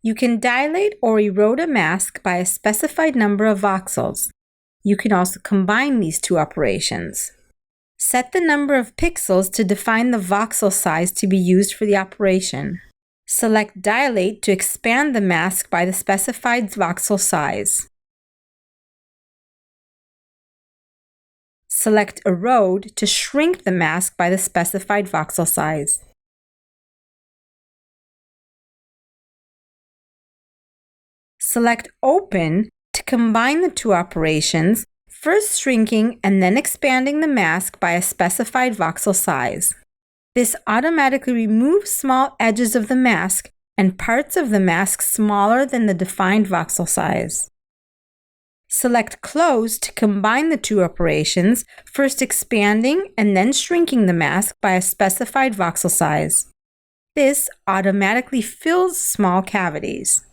You can dilate or erode a mask by a specified number of voxels. You can also combine these two operations. Set the number of pixels to define the voxel size to be used for the operation. Select Dilate to expand the mask by the specified voxel size. Select Erode to shrink the mask by the specified voxel size. Select Open to combine the two operations, first shrinking and then expanding the mask by a specified voxel size. This automatically removes small edges of the mask and parts of the mask smaller than the defined voxel size. Select Close to combine the two operations, first expanding and then shrinking the mask by a specified voxel size. This automatically fills small cavities.